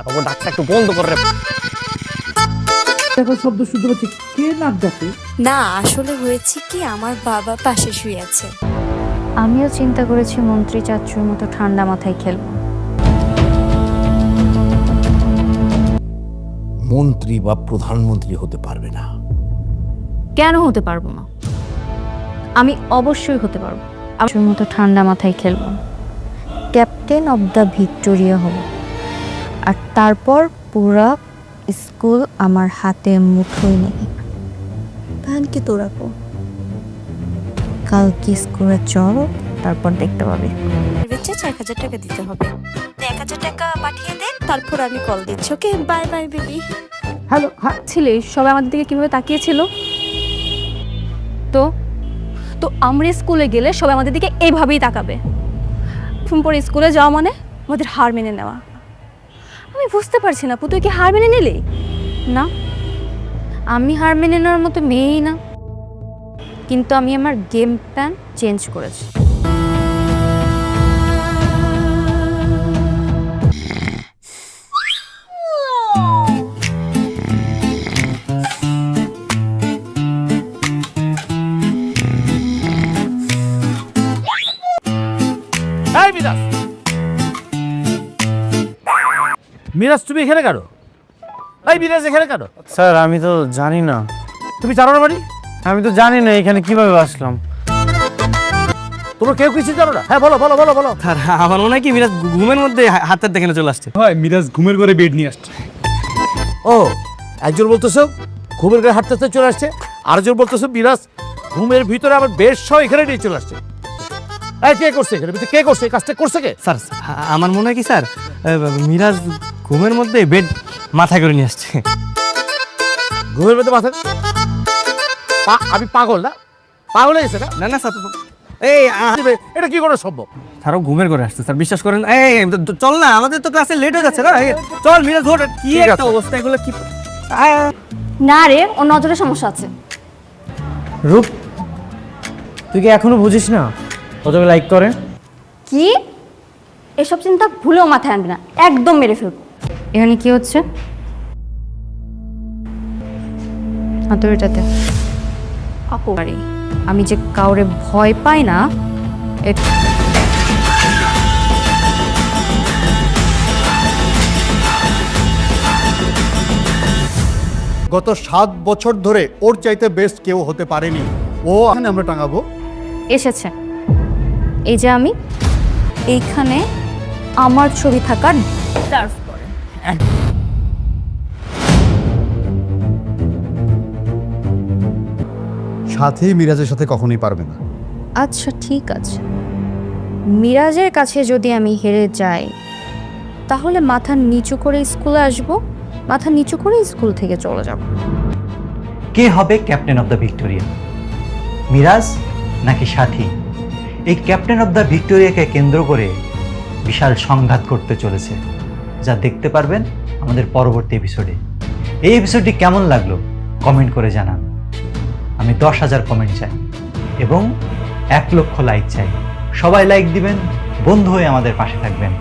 বাবু ডাকটা একটু বন্ধ কর রে। দেখো শব্দ শুনতে পাচ্ছি, কে নাক ডাকে? না আসলে হয়েছে কি, আমার বাবা পাশে শুয়ে আছে। আমিও চিন্তা করেছি মন্ত্রী চাচ্চুর মতো ঠান্ডা মাথায় খেলবো। মন্ত্রী বা প্রধানমন্ত্রী হতে পারবে না। কেন হতে পারবো না? আমি অবশ্যই হতে পারবো। চাচ্চুর মতো ঠান্ডা মাথায় খেলবো, ক্যাপ্টেন অব দ্য ভিক্টোরিয়া হব, আর তারপর পুরা স্কুল আমার হাতে মুঠোয় নেই। ভ্যানকে তো রাখো, কালকে স্কুলে চলো, তারপর দেখতে পাবে। বেচে 1000 টাকা দিতে হবে। 1000 টাকা পাঠিয়ে দেন, তারপর আমি কল দিচ্ছি। ওকে, বাই বাই বেবি। হ্যালো, হ্যাঁ। ছিলে সবাই আমাদের দিকে কিভাবে তাকিয়েছিল? তো তো আমরা স্কুলে গেলে সবাই আমাদের দিকে এইভাবেই তাকাবে। পরে স্কুলে যাওয়া মানে আমাদের হার মেনে নেওয়া। আমি বুঝতে পারছি না, তুই কি হার মেনে নিলি? না, আমি হার মেনে নেওয়ার মতো মেয়েই না, কিন্তু আমি আমার গেম প্ল্যান চেঞ্জ করেছি। এই মিরাজ, মিরাজ তুমি এখানে কেন? এই মিরাজ এখানে কেন? স্যার আমি তো জানি না। তুমি জানো না মানে? আমি তো জানি না এখানে কিভাবে আসলাম। তোমরা কেউ কিছু জানো না? হ্যাঁ বলো বলো বলো বলো। স্যার আমার মনে হয় কি মিরাজ ঘুমের মধ্যে হাতের দেখে চলে আসছে। হয় মিরাজ ঘুমের ঘরে বেড নিয়ে আসছে। ও, একজন বলতেছো ঘুমের ঘরে হাঁটতে হাঁটতে চলে আসছে, আরেকজন বলতেছো মিরাজ ঘুমের ভিতরে আমার বেশ সহ এখানে নিয়ে চলে আসছে। এই কে করছে এখানে? কে করছে এই কাজটা? করছে কে? স্যার আমার মনে হয় কি স্যার, মিরাজ ঘুমের মধ্যে বেড মাথা করে নিয়ে আসছে। ঘুমের মধ্যে মাথা? আমি পাগল না? পাগল হয়েছে না? না না স্যার, এই এটা কি করে সম্ভব? স্যারও ঘুমের করে আসছে স্যার, বিশ্বাস করেন। এই চল না, আমাদের তো ক্লাসে লেট হয়ে যাচ্ছে না। চল মিরাজ ঘোর, কি একটা অবস্থা এগুলো কি। না রে, ওর নজরের সমস্যা আছে। রূপ, তুই কি এখনো বুঝিস না ও তোকে লাইক করে? কি? এসব চিন্তা ভুলেও মাথায় আনবি না, একদম মেরে ফেলবো। এখানে কি হচ্ছে? হাতুড়িটাতে অপকারী। আমি যে কাউরে ভয় পাই না, গত 7 বছর ধরে ওর চাইতে বেস্ট কেউ হতে পারেনি। ও এখানে আমরা টাঙাবো। এসেছে। এই যে আমি এইখানে আমার ছবি থাকার ডিজার্ভ করে। সাথী মিরাজের সাথে কখনোই পারবে না। আচ্ছা ঠিক আছে, মিরাজের কাছে যদি আমি হেরে যাই তাহলে মাথা নিচু করে স্কুলে আসব, মাথা নিচু করে স্কুল থেকে চলে যাব। কে হবে captain of the Victoria, Miraj নাকি সাথী? এই ক্যাপ্টেন অব দ্য ভিক্টোরিয়াকে কেন্দ্র করে বিশাল সংঘাত করতে চলেছে, যা দেখতে পারবেন আমাদের পরবর্তী এপিসোডে। এই এপিসোডটি কেমন লাগলো কমেন্ট করে জানান। আমি 10,000 কমেন্ট চাই এবং 1 লক্ষ লাইক চাই। সবাই লাইক দিবেন, বন্ধু হয়ে আমাদের পাশে থাকবেন।